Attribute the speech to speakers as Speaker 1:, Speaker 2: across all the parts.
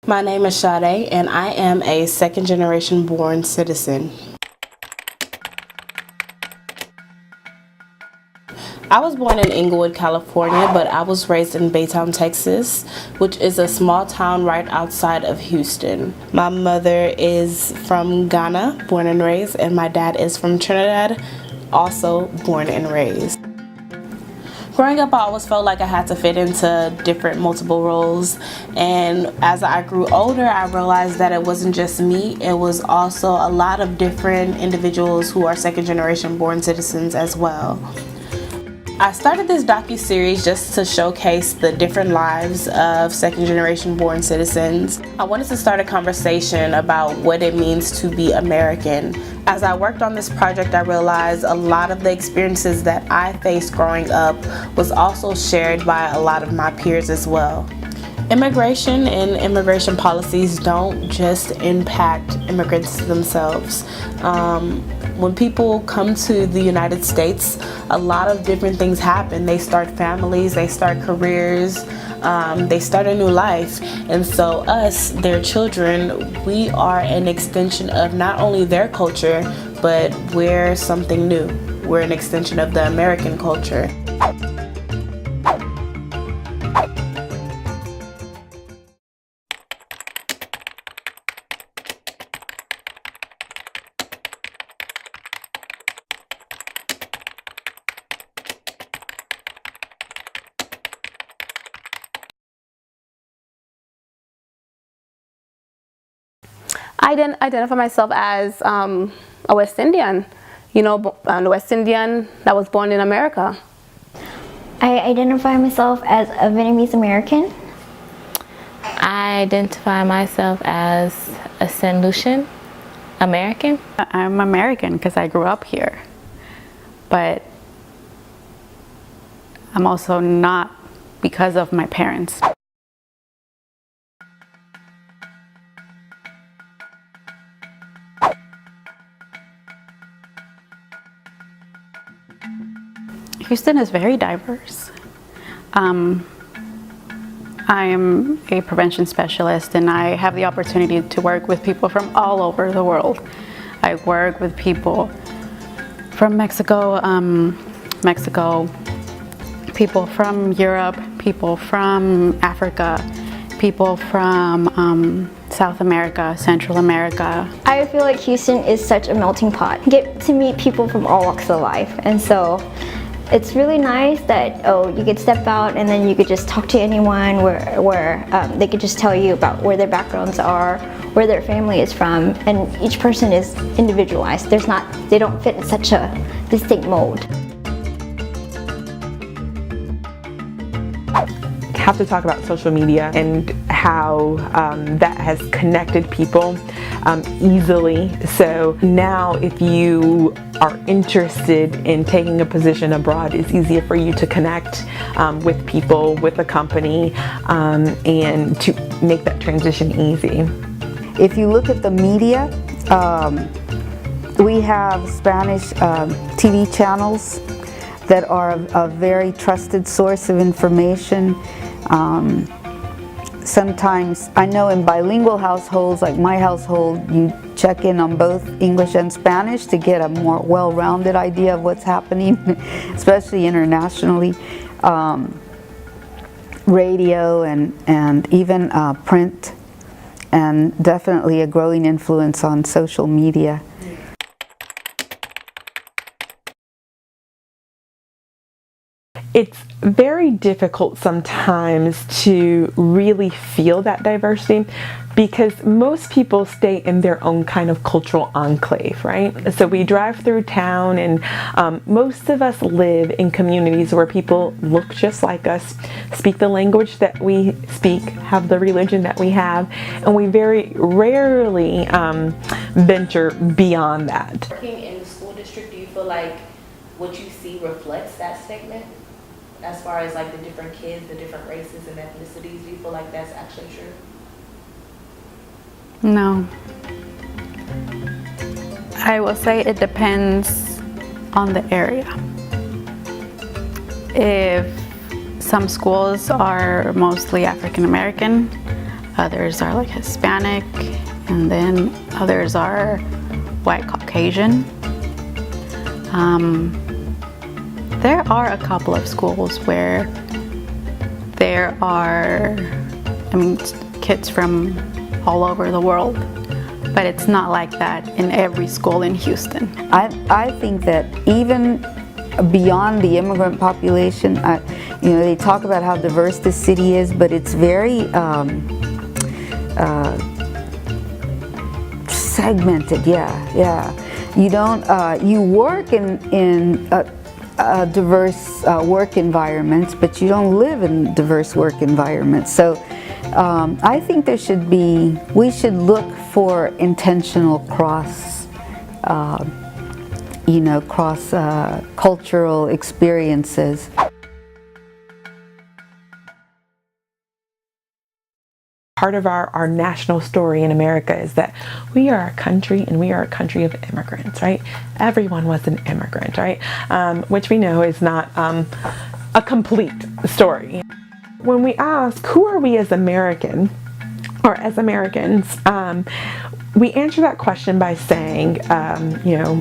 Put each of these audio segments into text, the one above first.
Speaker 1: My name is Sade, and I am a second-generation born citizen. I was born in Inglewood, California, but I was raised in Baytown, Texas, which is a small town right outside of Houston. My mother is from Ghana, born and raised, and my dad is from Trinidad, also born and raised. Growing up, I always felt like I had to fit into different multiple roles, and as I grew older, I realized that it wasn't just me, it was also a lot of different individuals who are second-generation born citizens as well. I started this docu-series just to showcase the different lives of second-generation born citizens. I wanted to start a conversation about what it means to be American. As I worked on this project, I realized a lot of the experiences that I faced growing up was also shared by a lot of my peers as well. Immigration and immigration policies don't just impact immigrants themselves. When people come to the United States, a lot of different things happen. They start families, they start careers, they start a new life. And so us, their children, we are an extension of not only their culture, but we're something new. We're an extension of the American culture.
Speaker 2: I identify myself as a West Indian, a West Indian that was born in America.
Speaker 3: I identify myself as a Vietnamese American.
Speaker 4: I identify myself as a Saint Lucian American.
Speaker 5: I'm American because I grew up here, but I'm also not because of my parents. Houston is very diverse. I am a prevention specialist and I have the opportunity to work with people from all over the world. I work with people from Mexico, people from Europe, people from Africa, people from South America, Central America.
Speaker 3: I feel like Houston is such a melting pot. You get to meet people from all walks of life, and so it's really nice that you could step out and then you could just talk to anyone where they could just tell you about where their backgrounds are, where their family is from, and each person is individualized. They don't fit in such a distinct mold.
Speaker 6: Have to talk about social media and how that has connected people easily. So now if you are interested in taking a position abroad, it's easier for you to connect with people, with a company, and to make that transition easy.
Speaker 7: If you look at the media, we have Spanish TV channels that are a very trusted source of information. Sometimes, I know in bilingual households, like my household, you check in on both English and Spanish to get a more well-rounded idea of what's happening, especially internationally. Radio and even print, and definitely a growing influence on social media.
Speaker 6: It's very difficult sometimes to really feel that diversity because most people stay in their own kind of cultural enclave, right? So we drive through town and most of us live in communities where people look just like us, speak the language that we speak, have the religion that we have, and we very rarely venture beyond that.
Speaker 1: Working in the school district, do you feel like what you see reflects that statement? As far as like the different kids, the different races and ethnicities, do you feel like that's actually true?
Speaker 5: No. I will say it depends on the area. If some schools are mostly African American, others are like Hispanic, and then others are white Caucasian. There are a couple of schools where there are, kids from all over the world, but it's not like that in every school in Houston.
Speaker 7: I think that even beyond the immigrant population, they talk about how diverse this city is, but it's very segmented. Yeah. You don't. You work in diverse work environments, but you don't live in diverse work environments. So I think we should look for intentional cross cultural experiences.
Speaker 6: Part of our national story in America is that we are a country, and we are a country of immigrants, right? Everyone was an immigrant, right? Which we know is not a complete story. When we ask, who are we as Americans, we answer that question by saying,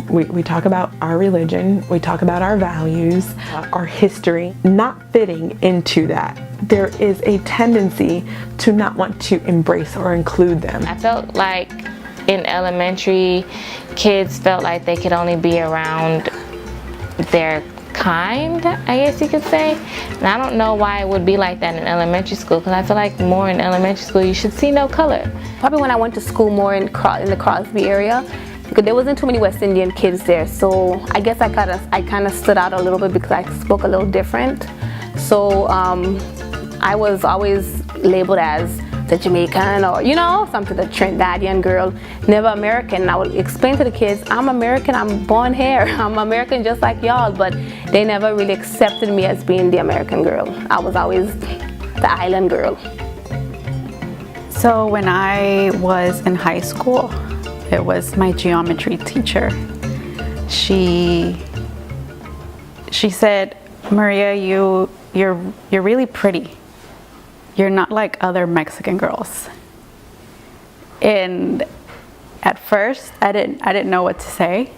Speaker 6: we talk about our religion, we talk about our values, our history. Not fitting into that, there is a tendency to not want to embrace or include them.
Speaker 4: I felt like in elementary, kids felt like they could only be around their kind, I guess you could say. And I don't know why it would be like that in elementary school, because I feel like more in elementary school you should see no color.
Speaker 2: Probably when I went to school more in the Crosby area, because there wasn't too many West Indian kids there, so I guess I kind of stood out a little bit because I spoke a little different. So I was always labeled as the Jamaican, or something, the Trinidadian girl, never American. I would explain to the kids, I'm American, I'm born here, I'm American just like y'all, but they never really accepted me as being the American girl. I was always the island girl.
Speaker 5: So when I was in high school, it was my geometry teacher. She said, Maria, you're really pretty. You're not like other Mexican girls. And at first, I didn't know what to say.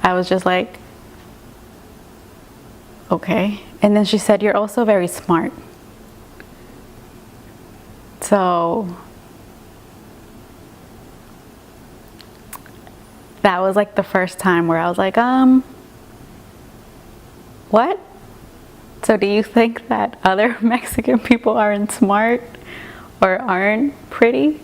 Speaker 5: I was just like, okay. And then she said, you're also very smart. So that was like the first time where I was like, what? So do you think that other Mexican people aren't smart or aren't pretty?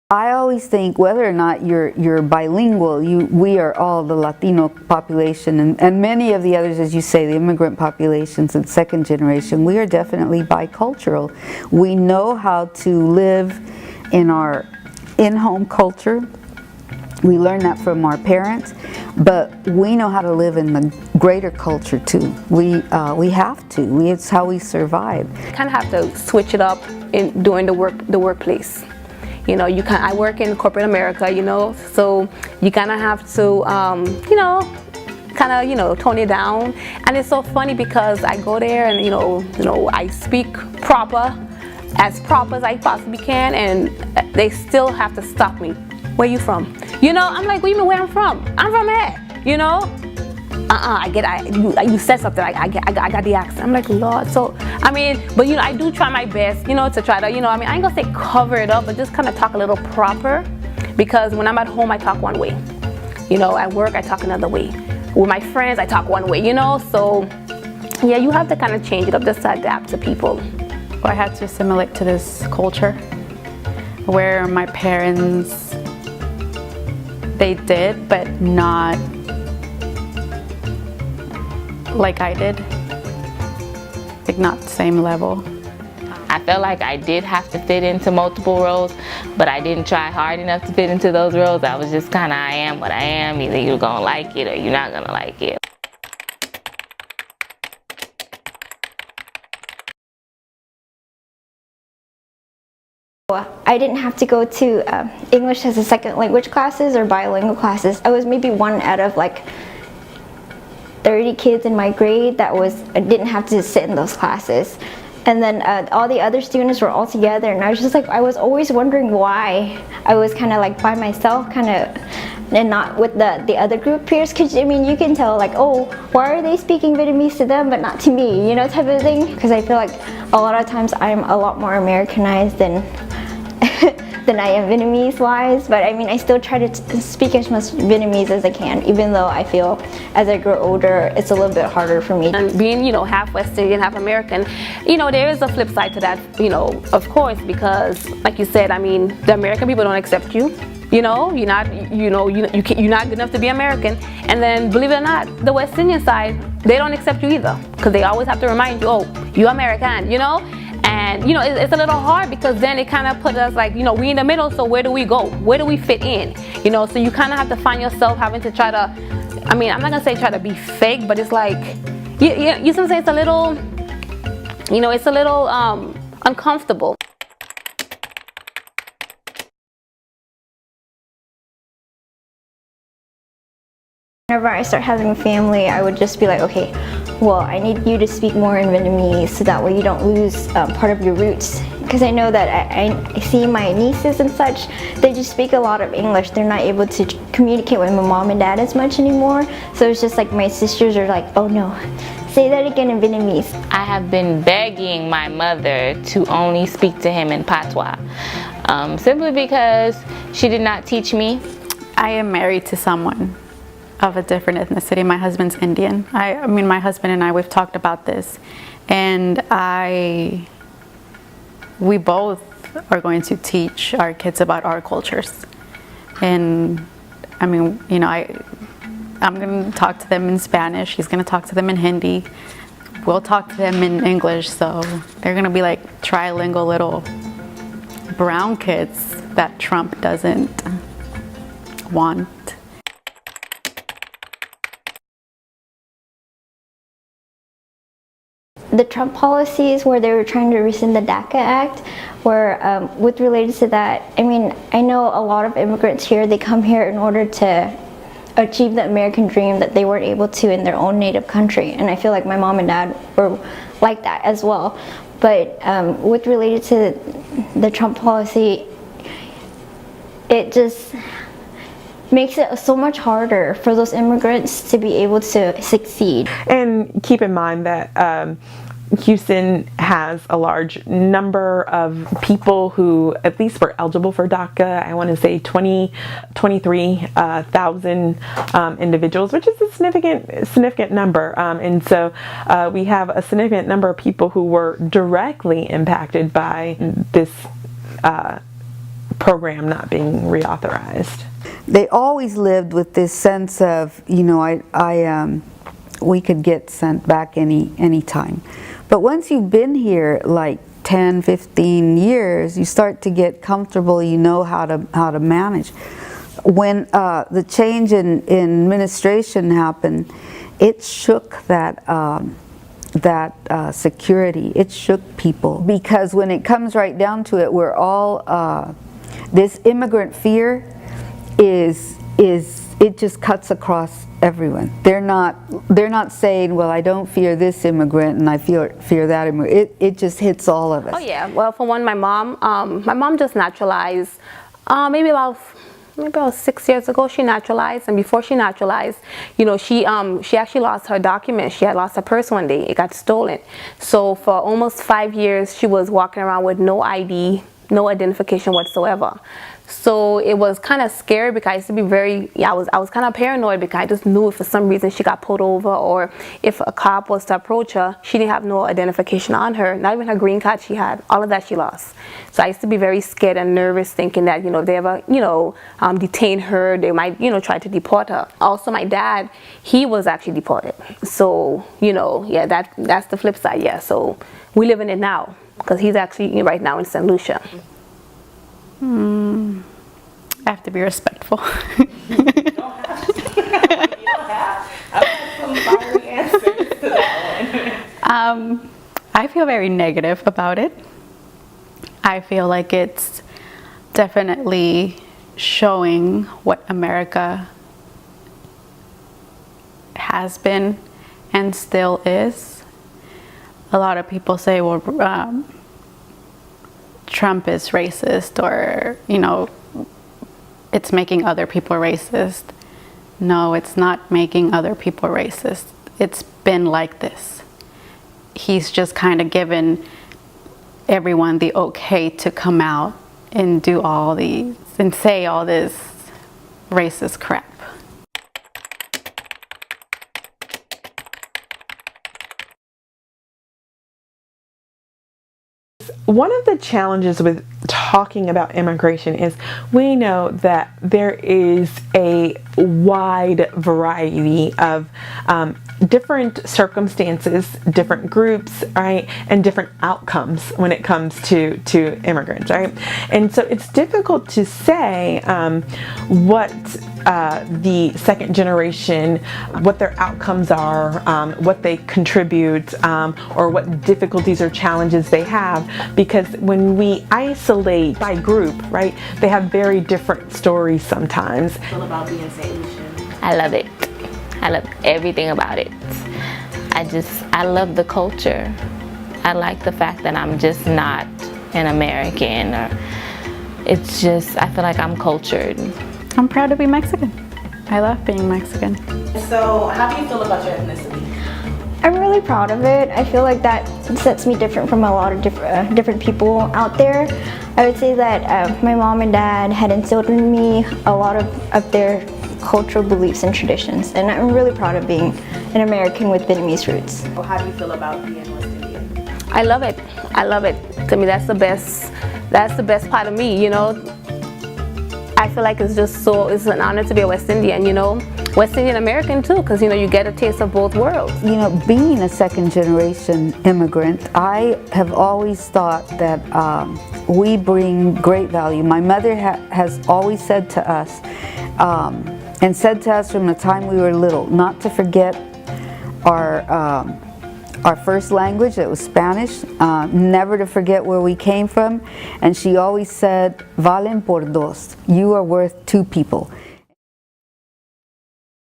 Speaker 7: I always think whether or not you're bilingual, we are all the Latino population, and many of the others, as you say, the immigrant populations and second generation, we are definitely bicultural. We know how to live in our in-home culture. We learn that from our parents, but we know how to live in the greater culture too. We have to. It's how we survive.
Speaker 2: Kind of have to switch it up during the workplace. I work in corporate America, so you kind of have to, tone it down. And it's so funny because I go there and, I speak as proper as I possibly can, and they still have to stop me. Where you from? I'm like, what do you mean where I'm from? I'm from here, you said something, I got the accent. I'm like, Lord. So, but I do try my best, to try to, I ain't gonna say cover it up, but just kind of talk a little proper, because when I'm at home, I talk one way. At work, I talk another way. With my friends, I talk one way, so, yeah, you have to kind of change it up just to adapt to people.
Speaker 5: I had to assimilate to this culture where my parents, they did, but not like I did, like not the same level.
Speaker 4: I felt like I did have to fit into multiple roles, but I didn't try hard enough to fit into those roles. I was just kind of, I am what I am. Either you're gonna like it or you're not gonna like it.
Speaker 3: I didn't have to go to English as a second language classes or bilingual classes. I was maybe one out of like 30 kids in my grade that didn't have to sit in those classes. And then all the other students were all together, and I was just like, I was always wondering why I was kind of like by myself, kind of, and not with the other group peers. Because I mean, you can tell like, oh, why are they speaking Vietnamese to them but not to me, you know, type of thing. Because I feel like a lot of times I'm a lot more Americanized than than I am Vietnamese wise, but I mean, I still try to speak as much Vietnamese as I can, even though I feel as I grow older, it's a little bit harder for me.
Speaker 2: And being, you know, half West Indian, half American, you know, there is a flip side to that, you know, of course, because like you said, I mean, the American people don't accept you. You know, you're not good enough to be American. And then, believe it or not, the West Indian side, they don't accept you either, because they always have to remind you, oh, you're American, you know? And, you know, it's a little hard because then it kind of put us like, you know, we in the middle, so where do we go? Where do we fit in? You know, so you kind of have to find yourself having to try to, I mean, I'm not going to say try to be fake, but it's like, you sometimes say it's a little, you know, it's a little uncomfortable.
Speaker 3: Whenever I start having a family, I would just be like, okay, well, I need you to speak more in Vietnamese so that way you don't lose part of your roots. Because I know that I see my nieces and such, they just speak a lot of English. They're not able to communicate with my mom and dad as much anymore. So it's just like my sisters are like, oh no, say that again in Vietnamese.
Speaker 4: I have been begging my mother to only speak to him in patois, simply because she did not teach me.
Speaker 5: I am married to someone of a different ethnicity. My husband's Indian. I mean, my husband and I, we've talked about this, and we both are going to teach our kids about our cultures. And I mean, you know, I'm going to talk to them in Spanish. He's going to talk to them in Hindi. We'll talk to them in English. So they're going to be like trilingual little brown kids that Trump doesn't want.
Speaker 3: The Trump policies where they were trying to rescind the DACA Act, where with related to that, I mean, I know a lot of immigrants here, they come here in order to achieve the American dream that they weren't able to in their own native country. And I feel like my mom and dad were like that as well. But with related to the Trump policy, it just makes it so much harder for those immigrants to be able to succeed.
Speaker 6: And keep in mind that Houston has a large number of people who at least were eligible for DACA. I want to say 23,000 individuals, which is a significant number. And so we have a significant number of people who were directly impacted by this program not being reauthorized.
Speaker 7: They always lived with this sense of, you know, we could get sent back any time. But once you've been here like 10, 15 years, you start to get comfortable, you know how to manage. When the change in administration happened, it shook that security, it shook people. Because when it comes right down to it, we're all, this immigrant fear it just cuts across everyone. They're not saying, well, I don't fear this immigrant and I fear that immigrant. It just hits all of us.
Speaker 2: Oh yeah. Well, for one, my mom just naturalized. Maybe about 6 years ago, she naturalized, and before she naturalized, you know, she actually lost her documents. She had lost her purse one day. It got stolen. So for almost 5 years, she was walking around with no ID, no identification whatsoever. So it was kind of scary because I used to be I was kind of paranoid because I just knew if for some reason she got pulled over or if a cop was to approach her, she didn't have no identification on her, not even her green card she had, all of that she lost. So I used to be very scared and nervous thinking that, you know, if they ever, you know, detain her, they might, you know, try to deport her. Also my dad, he was actually deported. So, you know, yeah, that's the flip side, yeah. So we live in it now because he's actually right now in St. Lucia.
Speaker 5: I have to be respectful.
Speaker 1: You don't have to. I've had some fiery answers to that one.
Speaker 5: I feel very negative about it. I feel like it's definitely showing what America has been and still is. A lot of people say, well, Trump is racist, or, you know, it's making other people racist. No, it's not making other people racist. It's been like this. He's just kind of given everyone the okay to come out and do all these and say all this racist crap.
Speaker 6: One of the challenges with talking about immigration is we know that there is a wide variety of different circumstances, different groups, right, and different outcomes when it comes to immigrants, right? And so it's difficult to say what the second generation, what their outcomes are, what they contribute, or what difficulties or challenges they have, because when we isolate by group, right, they have very different stories sometimes.
Speaker 1: About being St. Lucian.
Speaker 4: I love it. I love everything about it. I love the culture. I like the fact that I'm just not an American, or it's just, I feel like I'm cultured.
Speaker 5: I'm proud to be Mexican. I love being Mexican.
Speaker 1: So, how do you feel about your ethnicity?
Speaker 3: I'm really proud of it. I feel like that sets me different from a lot of different people out there. I would say that my mom and dad had instilled in me a lot of their cultural beliefs and traditions, and I'm really proud of being an American with Vietnamese roots.
Speaker 1: How do you feel about being West Indian?
Speaker 2: I love it. I love it. To me, that's the best part of me, you know. I feel like it's an honor to be a West Indian, you know. West Indian American too, because, you know, you get a taste of both worlds.
Speaker 7: You know, being a second generation immigrant, I have always thought that we bring great value. My mother has always said to us, and said to us from the time we were little, not to forget our first language, that was Spanish, never to forget where we came from, and she always said, valen por dos, you are worth two people.